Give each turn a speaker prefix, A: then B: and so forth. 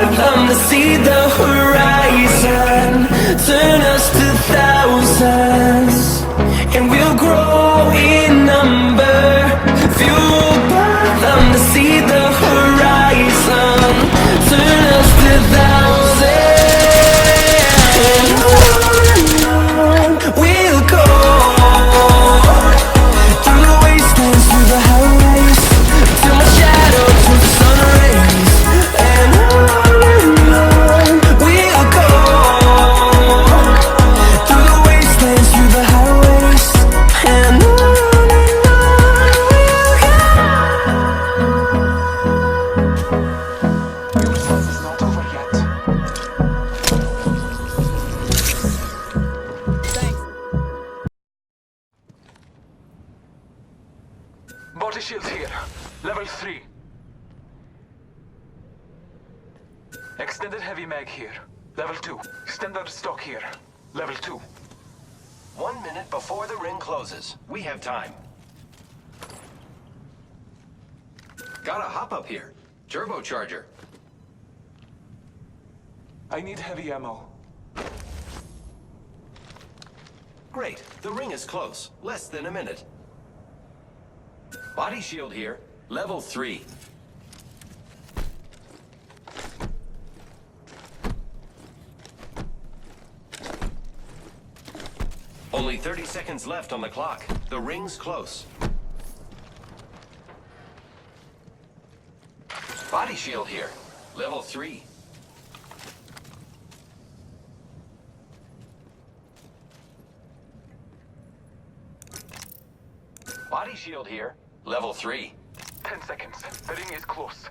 A: fathom to see the horizon. Turn us to thousands, and we'll grow in number. Fueled by them to see the horizon. Turn us to thousands, and on we'll go. Through the wastelands, through the highways, till my shadow turns to sun rays. And on we'll go. Through the wastelands, through the highways, and on
B: It's not over yet. Body shields here. Level 3. Extended heavy mag here. Level 2. Standard stock here. Level 2.
C: 1 minute before the ring closes. We have time. Gotta hop up here. Turbocharger.
B: I need heavy ammo.
C: Great. The ring is close. Less than a minute. Body shield here. Level 3. Only 30 seconds left on the clock. The ring's close. Body shield here. Level 3. Body shield here. Level 3.
B: 10 seconds. The ring is close.